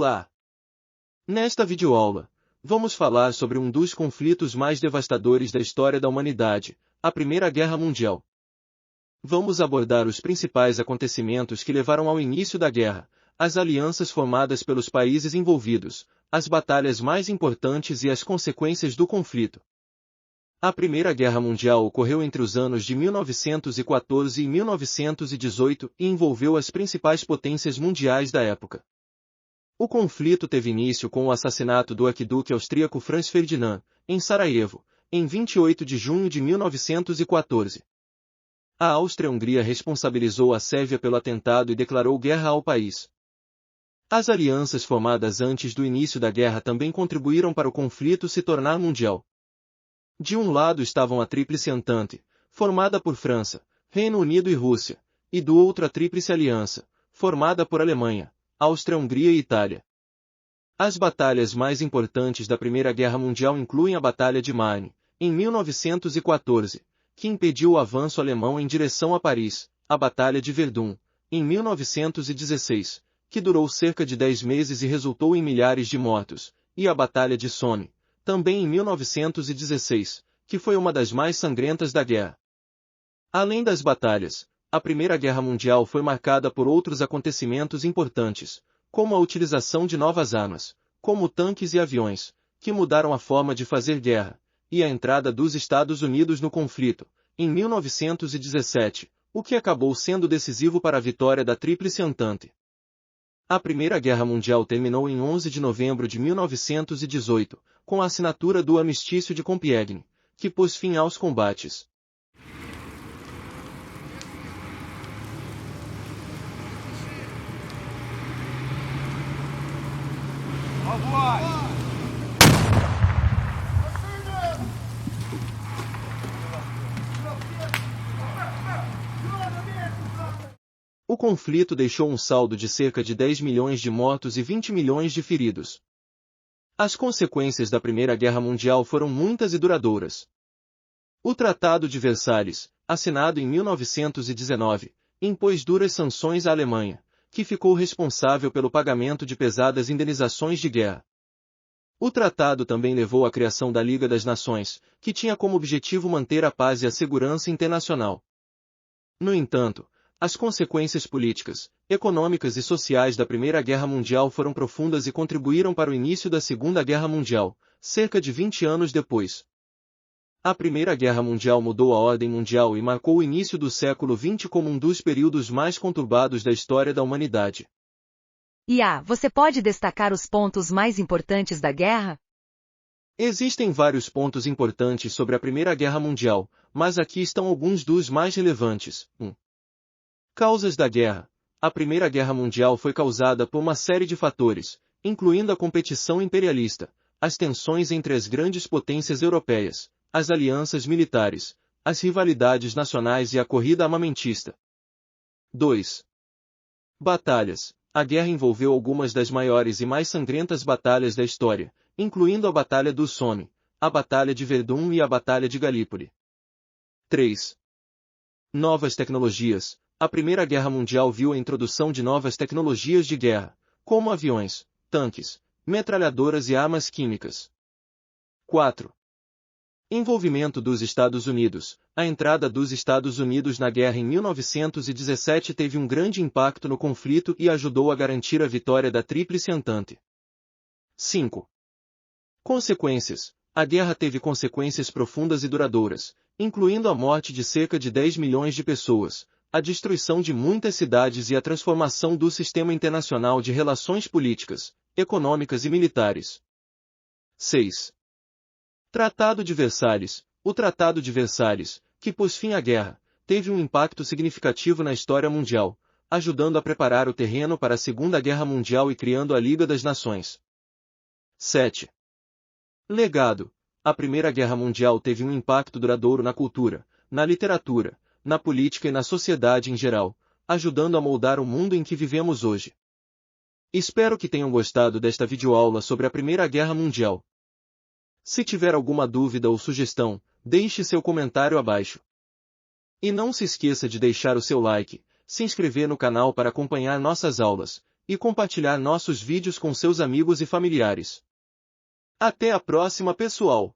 Olá! Nesta videoaula, vamos falar sobre um dos conflitos mais devastadores da história da humanidade, a Primeira Guerra Mundial. Vamos abordar os principais acontecimentos que levaram ao início da guerra, as alianças formadas pelos países envolvidos, as batalhas mais importantes e as consequências do conflito. A Primeira Guerra Mundial ocorreu entre os anos de 1914 e 1918 e envolveu as principais potências mundiais da época. O conflito teve início com o assassinato do arquiduque austríaco Franz Ferdinand, em Sarajevo, em 28 de junho de 1914. A Áustria-Hungria responsabilizou a Sérvia pelo atentado e declarou guerra ao país. As alianças formadas antes do início da guerra também contribuíram para o conflito se tornar mundial. De um lado estavam a Tríplice Entente, formada por França, Reino Unido e Rússia, e do outro a Tríplice Aliança, formada por Alemanha, Áustria-Hungria e Itália. As batalhas mais importantes da Primeira Guerra Mundial incluem a Batalha de Marne, em 1914, que impediu o avanço alemão em direção a Paris, a Batalha de Verdun, em 1916, que durou cerca de 10 meses e resultou em milhares de mortos, e a Batalha de Somme, também em 1916, que foi uma das mais sangrentas da guerra. Além das batalhas, a Primeira Guerra Mundial foi marcada por outros acontecimentos importantes, como a utilização de novas armas, como tanques e aviões, que mudaram a forma de fazer guerra, e a entrada dos Estados Unidos no conflito, em 1917, o que acabou sendo decisivo para a vitória da Tríplice Entente. A Primeira Guerra Mundial terminou em 11 de novembro de 1918, com a assinatura do Armistício de Compiègne, que pôs fim aos combates. O conflito deixou um saldo de cerca de 10 milhões de mortos e 20 milhões de feridos. As consequências da Primeira Guerra Mundial foram muitas e duradouras. O Tratado de Versalhes, assinado em 1919, impôs duras sanções à Alemanha, que ficou responsável pelo pagamento de pesadas indenizações de guerra. O tratado também levou à criação da Liga das Nações, que tinha como objetivo manter a paz e a segurança internacional. No entanto, as consequências políticas, econômicas e sociais da Primeira Guerra Mundial foram profundas e contribuíram para o início da Segunda Guerra Mundial, cerca de 20 anos depois. A Primeira Guerra Mundial mudou a ordem mundial e marcou o início do século XX como um dos períodos mais conturbados da história da humanidade. Você pode destacar os pontos mais importantes da guerra? Existem vários pontos importantes sobre a Primeira Guerra Mundial, mas aqui estão alguns dos mais relevantes. 1. Causas da guerra. A Primeira Guerra Mundial foi causada por uma série de fatores, incluindo a competição imperialista, as tensões entre as grandes potências europeias, as alianças militares, as rivalidades nacionais e a corrida armamentista. 2. Batalhas. A guerra envolveu algumas das maiores e mais sangrentas batalhas da história, incluindo a Batalha do Somme, a Batalha de Verdun e a Batalha de Gallipoli. 3. Novas tecnologias. A Primeira Guerra Mundial viu a introdução de novas tecnologias de guerra, como aviões, tanques, metralhadoras e armas químicas. 4. Envolvimento dos Estados Unidos. A entrada dos Estados Unidos na guerra em 1917 teve um grande impacto no conflito e ajudou a garantir a vitória da Tríplice Entente. 5. Consequências. A guerra teve consequências profundas e duradouras, incluindo a morte de cerca de 10 milhões de pessoas, a destruição de muitas cidades e a transformação do sistema internacional de relações políticas, econômicas e militares. 6. Tratado de Versalhes. O Tratado de Versalhes, que pôs fim à guerra, teve um impacto significativo na história mundial, ajudando a preparar o terreno para a Segunda Guerra Mundial e criando a Liga das Nações. 7. Legado. A Primeira Guerra Mundial teve um impacto duradouro na cultura, na literatura, na política e na sociedade em geral, ajudando a moldar o mundo em que vivemos hoje. Espero que tenham gostado desta videoaula sobre a Primeira Guerra Mundial. Se tiver alguma dúvida ou sugestão, deixe seu comentário abaixo. E não se esqueça de deixar o seu like, se inscrever no canal para acompanhar nossas aulas, e compartilhar nossos vídeos com seus amigos e familiares. Até a próxima, pessoal!